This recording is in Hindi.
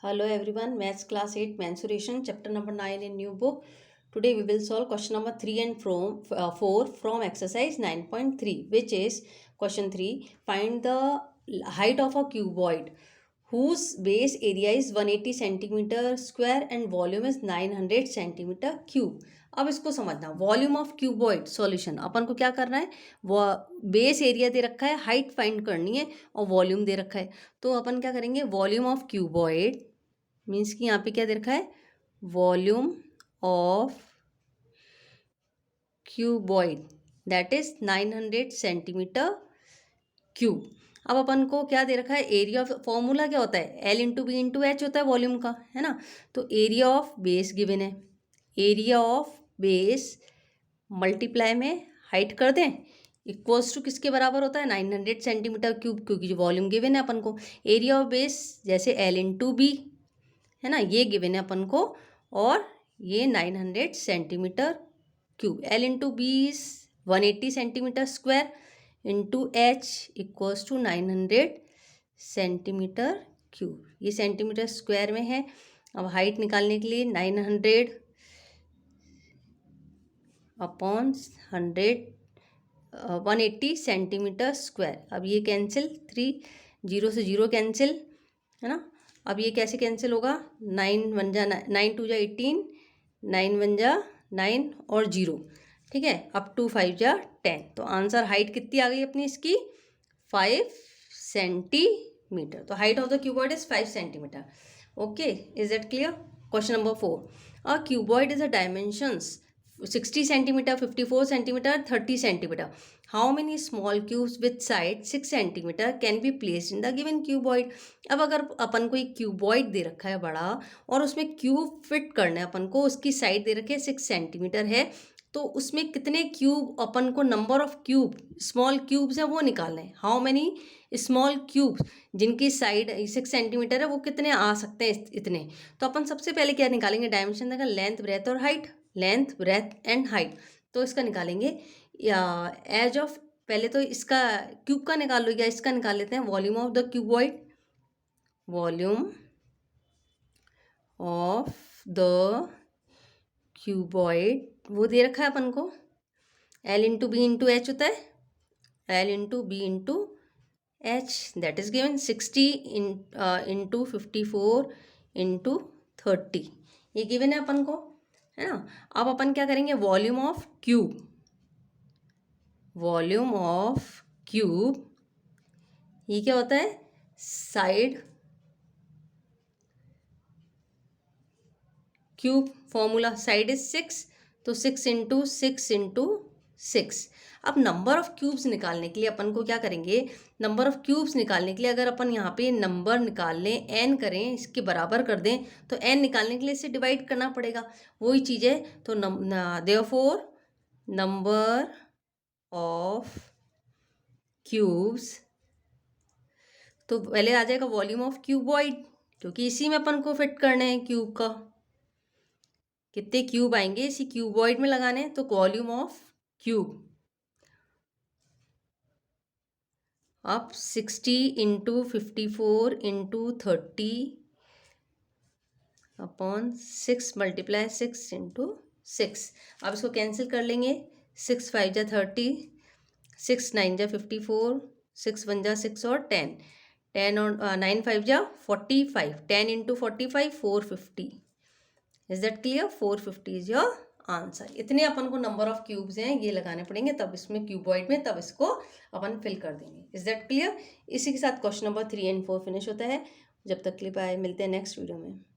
Hello everyone, Maths Class 8 Mensuration, Chapter number 9 in new book. Today we will solve question number 3 and 4 from exercise 9.3, which is question 3. Find the height of a cuboid whose base area is 180 centimeter square and volume is 900 centimeter cube. अब इसको समझना, वॉल्यूम ऑफ क्यूबॉइड सॉल्यूशन अपन को क्या करना है, वो बेस एरिया दे रखा है, हाइट फाइंड करनी है और वॉल्यूम दे रखा है. तो अपन क्या करेंगे, वॉल्यूम ऑफ क्यूबॉइड मीन्स कि यहाँ पे क्या दे रखा है, volume of cuboid that is 900 centimetre cube. अब अपन को क्या दे रखा है, एरिया ऑफ, फॉर्मूला क्या होता है, L into B into H होता है वॉल्यूम का, है ना. तो एरिया ऑफ बेस गिवन है, एरिया ऑफ बेस मल्टीप्लाई में हाइट कर दें इक्वल्स टू किसके बराबर होता है, 900 सेंटीमीटर क्यूब, क्योंकि जो वॉल्यूम गिवन है अपन को. एरिया ऑफ बेस जैसे एल इंटू बी है ना, ये गिवन है अपन को, और ये 900 centimetre cube. L into B is 180 centimetre square into H equals to 900 centimetre cube. ये सेंटीमीटर स्क्वायर में है. अब हाइट निकालने के लिए 900 अपॉन 180 सेंटीमीटर स्क्वायर. अब ये कैंसिल, 3 जीरो से जीरो कैंसिल, है ना. अब ये कैसे कैंसिल होगा, 9 1 जा 9 2 जा 18, 9 1 जा 9 और 0, ठीक है. अब 2 5 जा 10. तो आंसर हाइट कितनी आ गई अपनी इसकी, 5 सेंटीमीटर. तो height of the cuboid is 5 centimetre. Okay, is that clear. Question number 4. A cuboid is a dimensions 60 centimeter, 54 centimeter, 30 centimeter. How many small cubes with side 6 centimeter can be placed in the given cuboid? अब अगर अपन को एक क्यूबॉइड दे रखा है बड़ा और उसमें क्यूब फिट करना है अपन को, उसकी साइड दे रखी है 6 सेंटीमीटर है, तो उसमें कितने क्यूब अपन को, number of cube small cubes हैं वो निकालना है. हाउ मेनी स्मॉल क्यूब्स जिनकी साइड 6 सेंटीमीटर है वो कितने आ सकते हैं, इतने. तो अपन सबसे पहले क्या निकालेंगे, डायमेंशन देगा, लेंथ ब्रेथ और height, length breadth and height. तो इसका निकालेंगे एज ऑफ, पहले तो इसका क्यूब का निकाल लो या इसका निकाल लेते हैं. Volume of the cuboid, volume of the cuboid वो दे रखा है अपन को, L into B into H होता है, L into B into H that is given 60 into 54 into 30, ये गिवन है अपन को, है ना. अब अपन क्या करेंगे, volume of cube, volume of cube ये क्या होता है, side cube formula, side is 6, तो 6 इंटू 6 इंटू 6. अब नंबर ऑफ क्यूब्स निकालने के लिए अपन को क्या करेंगे, नंबर ऑफ क्यूब्स निकालने के लिए अगर अपन यहाँ पे नंबर निकाल लें, एन करें, इसके बराबर कर दें, तो एन निकालने के लिए इसे डिवाइड करना पड़ेगा, वही चीज़ है. तो देयरफॉर नंबर ऑफ क्यूब्स, तो पहले आ जाएगा वॉल्यूम ऑफ क्यूबॉइड, क्योंकि इसी में अपन को फिट करने हैं क्यूब का, कितने क्यूब आएंगे इसी क्यूबॉइड में लगाने हैं, तो वॉल्यूम ऑफ क्यूब. अब 60 into 54 into 30 upon 6 multiply 6 into 6. अब इसको कैंसिल कर लेंगे, 6 5 जा 30, 6 9 जा 54, 6 1 जा 6 और 10, 10 और 9 5 जा 45, 10 into 45 450. Is that clear, 450 is your answer. इतने अपन को नंबर ऑफ क्यूब्स हैं ये लगाने पड़ेंगे, तब इसमें क्यूबॉइड में, तब इसको अपन फिल कर देंगे. Is that clear. इसी के साथ क्वेश्चन नंबर 3 एंड 4 फिनिश होता है. जब तक क्लिप आए, मिलते हैं नेक्स्ट वीडियो में.